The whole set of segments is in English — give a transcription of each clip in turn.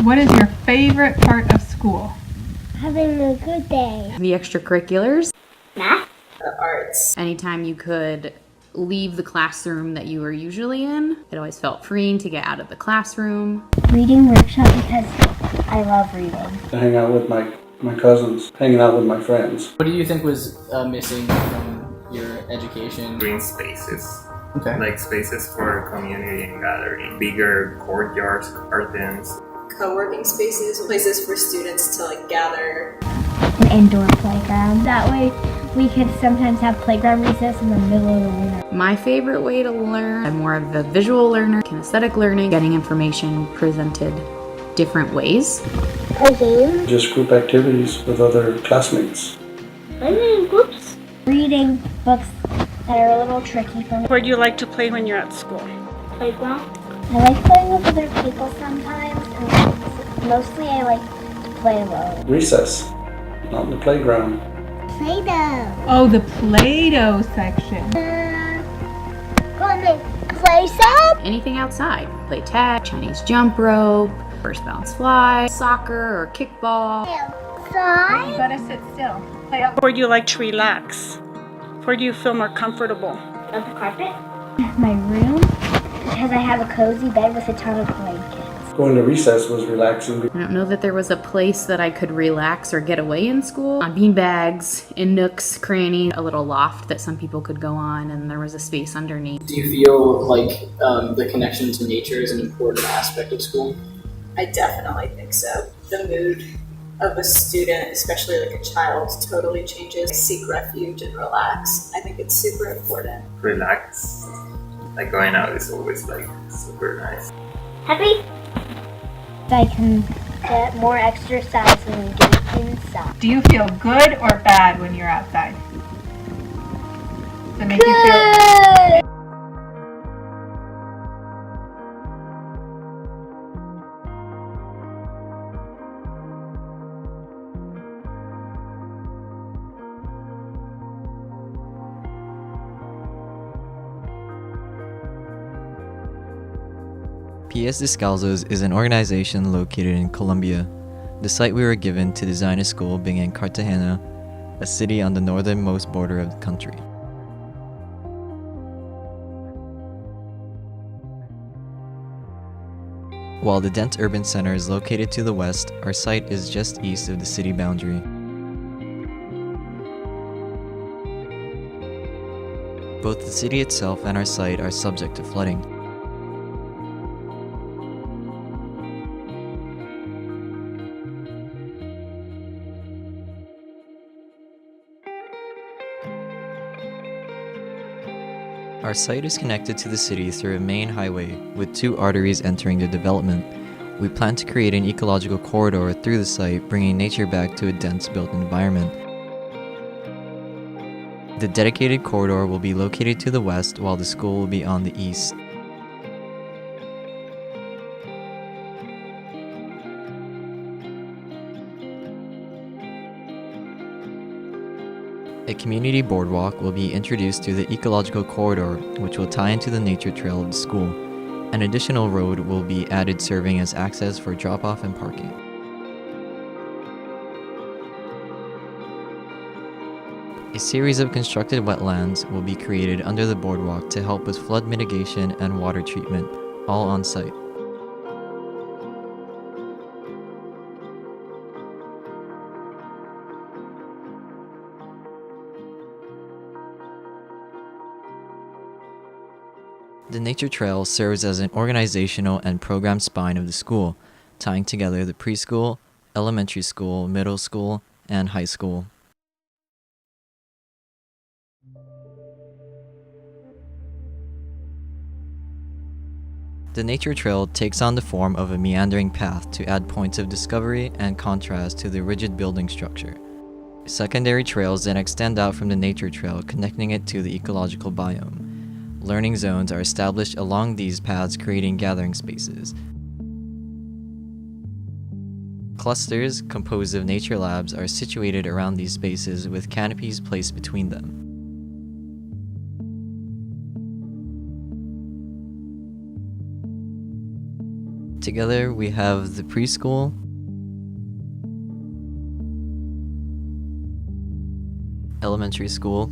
What is your favorite part of school? Having a good day. The extracurriculars. Math. The arts. Anytime you could leave the classroom that you were usually in, it always felt freeing to get out of the classroom. Reading workshop because I love reading. To hang out with my cousins, hanging out with my friends. What do you think was missing from your education? Green spaces. Okay. Like spaces for community and gathering. Bigger courtyards, gardens. Co-working spaces, places for students to like gather. An indoor playground. That way we could sometimes have playground recess in the middle of the winter. My favorite way to learn, I'm more of a visual learner, kinesthetic learning, getting information presented different ways. Playing. Just group activities with other classmates. Learning in groups. Reading books that are a little tricky for me. Where do you like to play when you're at school? Playground. I like playing with other people sometimes, and mostly I like to play alone. Recess, not in the playground. Play-Doh. Oh, the Play-Doh section. Want to play some? Anything outside. Play tag, Chinese jump rope, first bounce fly, soccer or kickball. Outside. You gotta sit still. Play out. Where do you like to relax? Where do you feel more comfortable? On the carpet. My room, because I have a cozy bed with a ton of blankets. Going to recess was relaxing. I don't know that there was a place that I could relax or get away in school. On beanbags, in nooks, crannies, a little loft that some people could go on, and there was a space underneath. Do you feel like the connection to nature is an important aspect of school? I definitely think so. The mood of a student, especially like a child, totally changes. Seek refuge and relax. I think it's super important. Relax. Like going out is always like super nice. Happy? I can get more exercise and get inside. Do you feel good or bad when you're outside? Does it make you feel? Good. PS Descalzos is an organization located in Colombia. The site we were given to design a school being in Cartagena, a city on the northernmost border of the country. While the dense urban center is located to the west, our site is just east of the city boundary. Both the city itself and our site are subject to flooding. Our site is connected to the city through a main highway with two arteries entering the development. We plan to create an ecological corridor through the site, bringing nature back to a dense built environment. The dedicated corridor will be located to the west, while the school will be on the east. A community boardwalk will be introduced to the ecological corridor, which will tie into the nature trail of the school. An additional road will be added serving as access for drop-off and parking. A series of constructed wetlands will be created under the boardwalk to help with flood mitigation and water treatment, all on site. The nature trail serves as an organizational and program spine of the school, tying together the preschool, elementary school, middle school, and high school. The nature trail takes on the form of a meandering path to add points of discovery and contrast to the rigid building structure. Secondary trails then extend out from the nature trail, connecting it to the ecological biome. Learning zones are established along these paths, creating gathering spaces. Clusters composed of nature labs are situated around these spaces with canopies placed between them. Together we have the preschool, elementary school,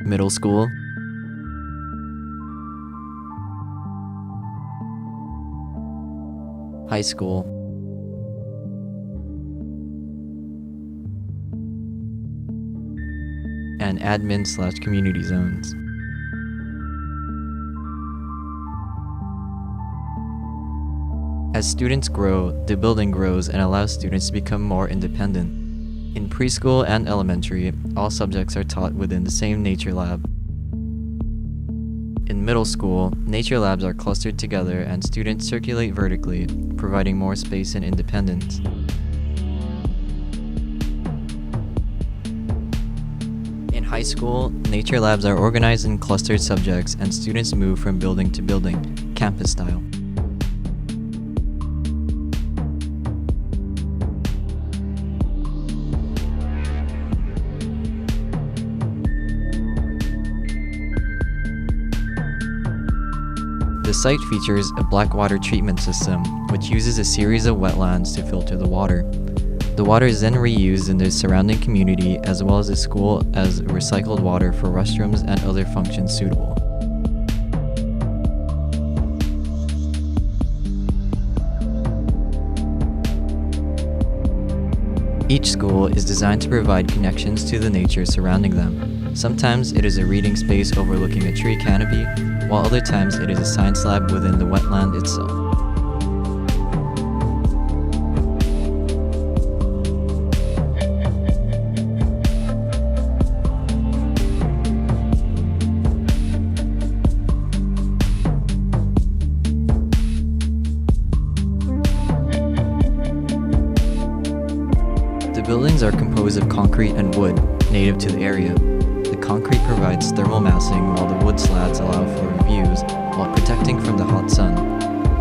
middle school, high school, and admin/community zones. As students grow, the building grows and allows students to become more independent. In preschool and elementary, all subjects are taught within the same nature lab. In middle school, nature labs are clustered together and students circulate vertically, providing more space and independence. In high school, nature labs are organized in clustered subjects and students move from building to building, campus style. The site features a black water treatment system, which uses a series of wetlands to filter the water. The water is then reused in the surrounding community as well as the school as recycled water for restrooms and other functions suitable. Each school is designed to provide connections to the nature surrounding them. Sometimes it is a reading space overlooking a tree canopy, while other times it is a science lab within the wetland itself. The buildings are composed of concrete and wood, native to the area. The concrete provides thermal massing while the wood slats allow for views while protecting from the hot sun.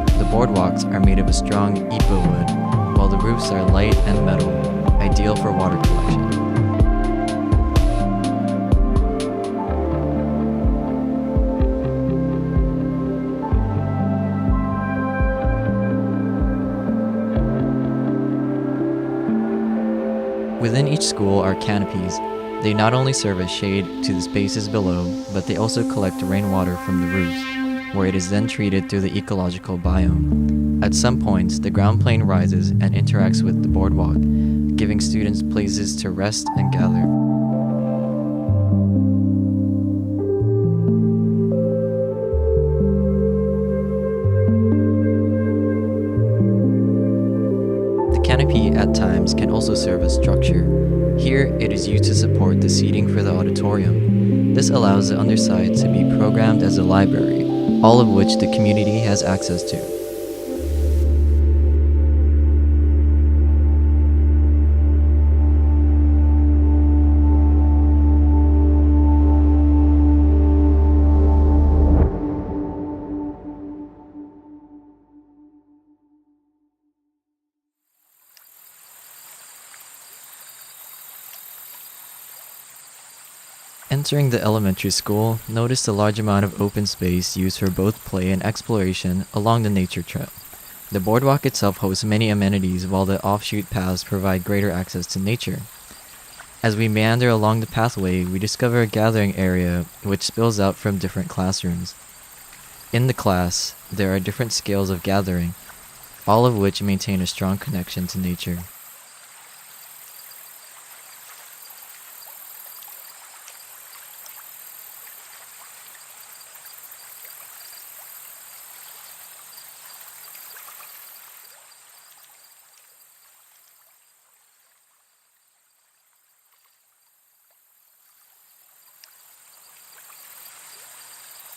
The boardwalks are made of a strong ipa wood, while the roofs are light and metal, ideal for water collection. Within each school are canopies. They not only serve as shade to the spaces below, but they also collect rainwater from the roofs, where it is then treated through the ecological biome. At some points, the ground plane rises and interacts with the boardwalk, giving students places to rest and gather. The canopy at times can also serve as structure. Here, it is used to support the seating for the auditorium. This allows the underside to be programmed as a library, all of which the community has access to. Entering the elementary school, notice the large amount of open space used for both play and exploration along the nature trail. The boardwalk itself hosts many amenities while the offshoot paths provide greater access to nature. As we meander along the pathway, we discover a gathering area which spills out from different classrooms. In the class, there are different scales of gathering, all of which maintain a strong connection to nature.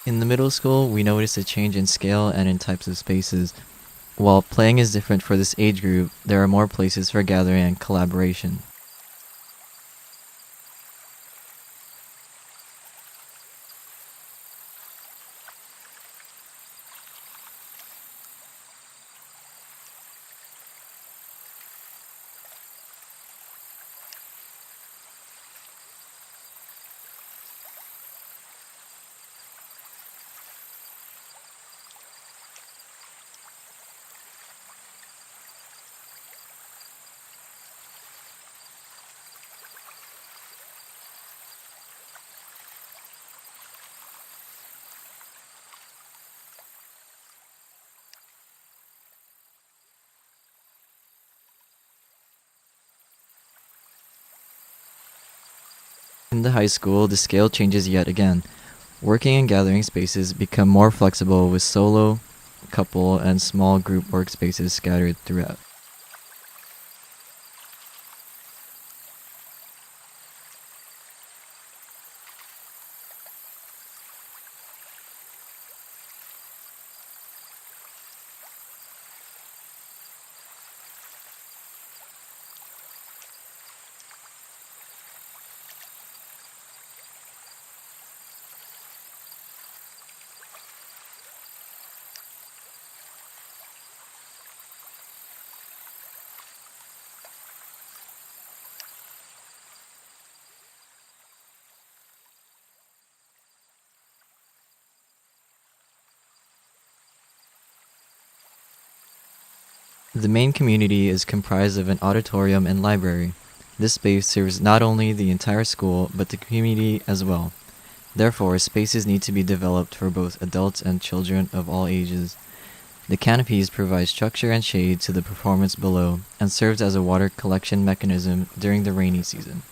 In the middle school, we notice a change in scale and in types of spaces. While playing is different for this age group, there are more places for gathering and collaboration. In the high school, the scale changes yet again. Working and gathering spaces become more flexible with solo, couple, and small group workspaces scattered throughout. The main community is comprised of an auditorium and library. This space serves not only the entire school, but the community as well. Therefore, spaces need to be developed for both adults and children of all ages. The canopies provide structure and shade to the performance below, and serves as a water collection mechanism during the rainy season.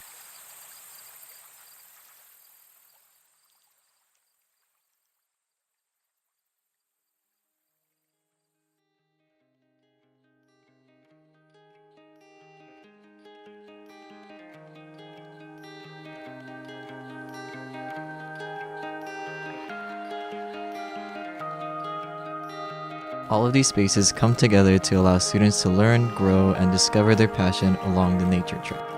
All of these spaces come together to allow students to learn, grow, and discover their passion along the nature trail.